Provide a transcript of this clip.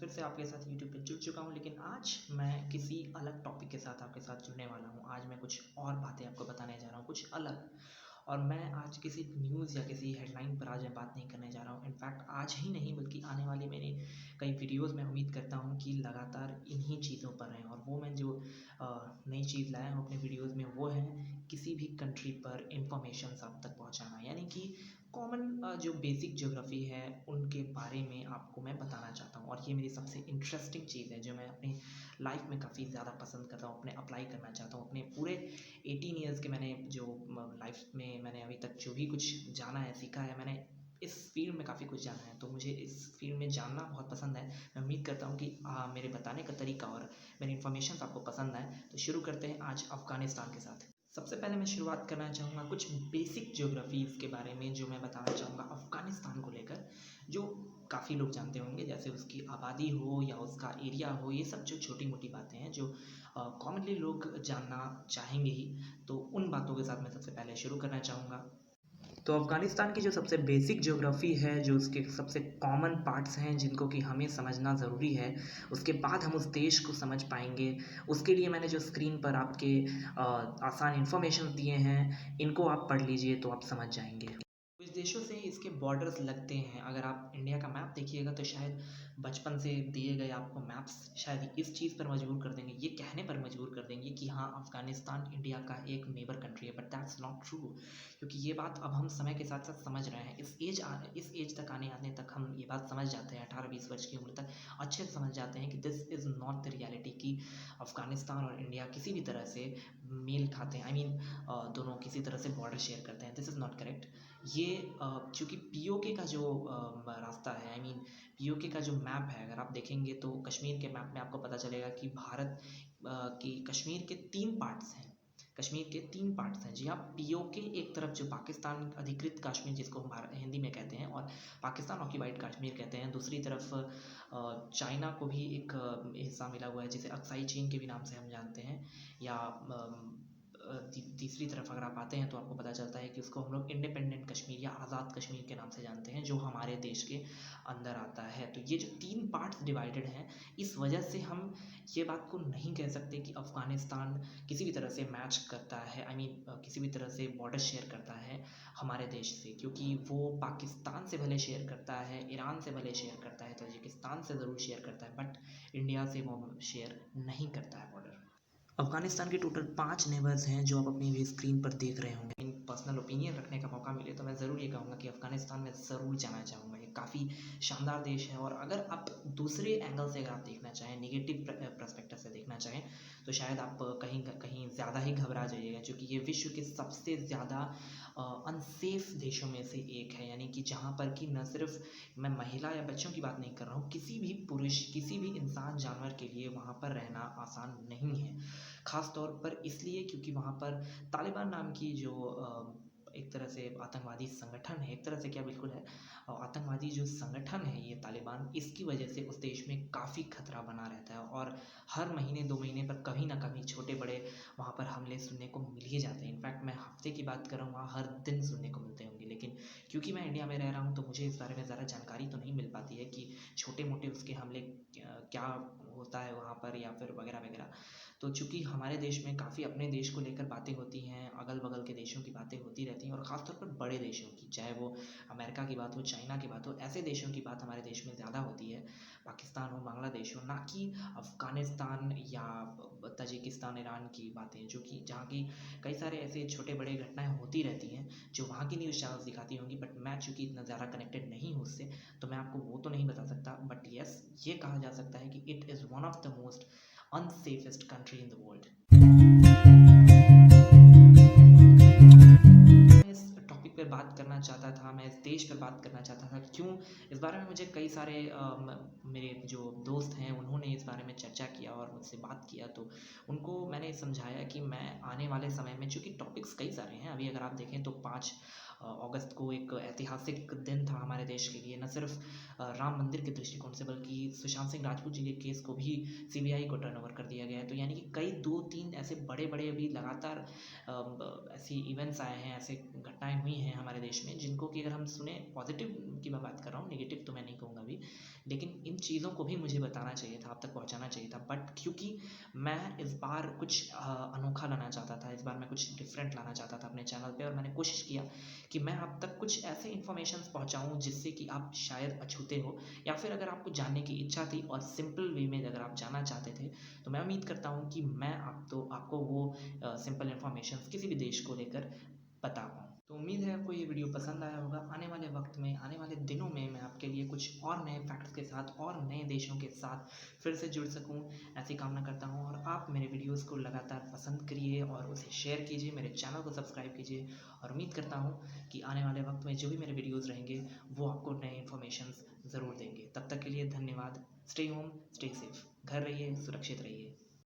फिर से आपके साथ यूट्यूब पे जुड़ चुका हूँ, लेकिन आज मैं किसी अलग टॉपिक के साथ आपके साथ जुड़ने वाला हूँ। आज मैं कुछ और बातें आपको बताने जा रहा हूँ, कुछ अलग। और मैं आज किसी न्यूज़ या किसी हेडलाइन पर आज मैं बात नहीं करने जा रहा हूँ। इनफैक्ट आज ही नहीं बल्कि आने वाली मेरी कई वीडियोज़ में उम्मीद करता हूँ कि लगातार इन्हीं चीज़ों पर रहें। और वो मैं जो नई चीज़ लाया हूँ अपने वीडियोज़ में, वो है किसी भी कंट्री पर इंफॉर्मेशन आप तक पहुँचाना। यानी कि कॉमन जो बेसिक ज्योग्राफी है उनके बारे में आपको मैं बताना चाहता हूँ। और ये मेरी सबसे इंटरेस्टिंग चीज़ है जो मैं अपनी लाइफ में काफ़ी ज़्यादा पसंद करता हूँ, अपने अप्लाई करना चाहता हूँ। अपने पूरे 18 ईयर्स के मैंने जो लाइफ में मैंने अभी तक जो भी कुछ जाना है, सीखा है, मैंने इस फील्ड में काफ़ी कुछ जाना है। तो मुझे इस फील्ड में जानना बहुत पसंद है। मैं उम्मीद करता हूँ कि मेरे बताने का तरीका और मेरी इन्फॉर्मेशन आपको पसंद आए। तो शुरू करते हैं आज अफ़गानिस्तान के साथ। सबसे पहले मैं शुरुआत करना चाहूँगा कुछ बेसिक ज्योग्राफीज़ के बारे में, जो मैं बताना चाहूँगा अफ़गानिस्तान को लेकर, जो काफ़ी लोग जानते होंगे। जैसे उसकी आबादी हो या उसका एरिया हो, ये सब जो छोटी मोटी बातें हैं जो कॉमनली लोग जानना चाहेंगे ही। तो उन बातों के साथ मैं सबसे पहले शुरू करना चाहूँगा। तो अफ़गानिस्तान की जो सबसे बेसिक ज्योग्राफी है, जो उसके सबसे कॉमन पार्ट्स हैं जिनको कि हमें समझना ज़रूरी है, उसके बाद हम उस देश को समझ पाएंगे। उसके लिए मैंने जो स्क्रीन पर आपके आसान इन्फॉर्मेशन दिए हैं, इनको आप पढ़ लीजिए तो आप समझ जाएंगे। कुछ देशों से इसके बॉर्डर्स लगते हैं। अगर आप इंडिया का मैप देखिएगा तो शायद बचपन से दिए गए आपको मैप्स शायद इस चीज़ पर मजबूर कर देंगे, ये कहने पर मजबूर कर देंगे कि हाँ, अफ़गानिस्तान इंडिया का एक नेबर कंट्री है। बट दैट्स नॉट ट्रू, क्योंकि ये बात अब हम समय के साथ साथ समझ रहे हैं। इस एज तक आने तक हम ये बात समझ जाते हैं, 18-20 वर्ष की उम्र तक अच्छे से समझ जाते हैं कि this is not the reality, कि अफ़गानिस्तान और इंडिया किसी भी तरह से मेल खाते हैं। आई मीन दोनों किसी तरह से बॉर्डर शेयर करते हैं। This is not correct. ये चूँकि पीओके का जो रास्ता है, आई मीन पीओके का जो मैप है, अगर आप देखेंगे तो कश्मीर के मैप में आपको पता चलेगा कि भारत की कश्मीर के 3 पार्ट्स हैं। कश्मीर के 3 पार्ट्स हैं। जी हाँ, पीओके एक तरफ जो पाकिस्तान अधिकृत कश्मीर जिसको हम हिंदी में कहते हैं, और पाकिस्तान ऑक्यूपाइड कश्मीर कहते हैं। दूसरी तरफ चाइना को भी एक हिस्सा मिला हुआ है जिसे अक्साई चीन के भी नाम से हम जानते हैं। या तीसरी तरफ अगर आप आते हैं तो आपको पता चलता है कि उसको हम लोग इंडिपेंडेंट कश्मीर या आज़ाद कश्मीर के नाम से जानते हैं, जो हमारे देश के अंदर आता है। तो ये जो 3 पार्ट्स डिवाइडेड हैं, इस वजह से हम ये बात को नहीं कह सकते कि अफ़गानिस्तान किसी भी तरह से मैच करता है, आई मीन किसी भी तरह से बॉर्डर शेयर करता है हमारे देश से। क्योंकि वो पाकिस्तान से भले शेयर करता है, ईरान से भले शेयर करता है, ताजिकिस्तान से ज़रूर शेयर करता है, बट इंडिया से वो शेयर नहीं करता है बॉर्डर। अफ़गानिस्तान के टोटल 5 नेबर्स हैं जो आप अपनी भी स्क्रीन पर देख रहे होंगे। इन पर्सनल ओपिनियन रखने का मौका मिले तो मैं ज़रूर ये कहूँगा कि अफ़गानिस्तान में ज़रूर जाना चाहूँगा। ये काफ़ी शानदार देश है। और अगर आप दूसरे एंगल से अगर आप देखना चाहें, नेगेटिव पर्सपेक्टिव से देखना चाहें, तो शायद आप कहीं कहीं ज़्यादा ही घबरा जाइएगा, क्योंकि ये विश्व के सबसे ज़्यादा अनसेफ देशों में से एक है। यानी कि जहाँ पर कि न सिर्फ मैं महिला या बच्चों की बात नहीं कर रहा हूँ, किसी भी पुरुष, किसी भी इंसान, जानवर के लिए वहाँ पर रहना आसान नहीं है। ख़ास तौर पर इसलिए क्योंकि वहाँ पर तालिबान नाम की जो एक तरह से आतंकवादी संगठन है, एक तरह से क्या, बिल्कुल है, आतंकवादी जो संगठन है ये तालिबान, इसकी वजह से उस देश में काफ़ी खतरा बना रहता है। और हर महीने 2 महीने पर कभी ना कभी छोटे बड़े वहाँ पर हमले सुनने को मिल ही जाते हैं। इनफैक्ट मैं हफ्ते की बात कर रहा हूँ, वहाँ हर दिन सुनने को मिलते होंगे। लेकिन क्योंकि मैं इंडिया में रह रहा हूँ तो मुझे इस बारे में ज़्यादा जानकारी तो नहीं मिल पाती है कि छोटे मोटे उसके हमले क्या होता है वहाँ पर, या फिर वगैरह वगैरह। तो चूँकि हमारे देश में काफ़ी अपने देश को लेकर बातें होती हैं, अगल बगल के देशों की बातें होती रहती हैं, और ख़ासतौर पर बड़े देशों की, चाहे वो अमेरिका की बात हो, चाइना की बात हो, ऐसे देशों की बात हमारे देश में ज़्यादा होती है। पाकिस्तान हो, बांग्लादेश हो, ना कि अफ़गानिस्तान या ताजिकिस्तान, ईरान की बातें, जो कि जहाँ की कई सारे ऐसे छोटे बड़े घटनाएं होती रहती हैं जो वहाँ की न्यूज़ चैनल्स दिखाती होंगी। बट मैं चूँकि इतना ज़्यादा कनेक्टेड नहीं हूँ उससे, तो मैं आपको वो तो नहीं बता सकता। बट येस, ये कहा जा सकता है कि it is one of the most unsafest country in the world। मैं इस टॉपिक पे बात करना चाहता था, मैं इस देश पे बात करना चाहता था। क्यों? इस बारे में मुझे कई सारे मेरे जो दोस्त हैं उन्होंने इस बारे में चर्चा किया और मुझसे बात किया। तो उनको मैंने समझाया कि मैं आने वाले समय में, चूँकि टॉपिक्स कई सारे हैं, अभी अगर आप देखें तो 5 अगस्त को एक ऐतिहासिक दिन था हमारे देश के लिए। न सिर्फ राम मंदिर के दृष्टिकोण से, बल्कि सुशांत सिंह राजपूत जी के केस को भी सीबीआई को टर्नओवर कर दिया गया है। तो यानी कि कई 2-3 ऐसे बड़े-बड़े अभी लगातार ऐसी इवेंट्स आए हैं, ऐसे घटनाएँ हुई हैं हमारे देश में, जिनको कि अगर हम सुने पॉजिटिव की मैं बात कर रहा हूँ, नेगेटिव तो मैं नहीं कहूँगा अभी। लेकिन इन चीज़ों को भी मुझे बताना चाहिए था, आप तक पहुँचाना चाहिए था, बट क्योंकि मैं इस बार कुछ अनोखा लाना चाहता था, इस बार मैं कुछ डिफरेंट लाना चाहता था अपने चैनल पे, और मैंने कोशिश किया कि मैं आप तक कुछ ऐसे इन्फॉर्मेशंस पहुँचाऊँ जिससे कि आप शायद अछूते हो, या फिर अगर आपको जानने की इच्छा थी और सिंपल वे में अगर आप जानना चाहते थे, तो मैं उम्मीद करता हूँ कि मैं आपको वो सिंपल इन्फॉर्मेशंस किसी भी देश को लेकर बता पाऊँ। तो उम्मीद है आपको ये वीडियो पसंद आया होगा। आने वाले वक्त में, आने वाले दिनों में मैं आपके लिए कुछ और नए फैक्ट्स के साथ और नए देशों के साथ फिर से जुड़ सकूं, ऐसी कामना करता हूं। और आप मेरे वीडियोस को लगातार पसंद करिए और उसे शेयर कीजिए, मेरे चैनल को सब्सक्राइब कीजिए, और उम्मीद करता हूं कि आने वाले वक्त में जो भी मेरे वीडियोज़ रहेंगे वो आपको नए इन्फॉर्मेशन ज़रूर देंगे। तब तक के लिए धन्यवाद। स्टे होम, स्टे सेफ, घर रहिए, सुरक्षित रहिए।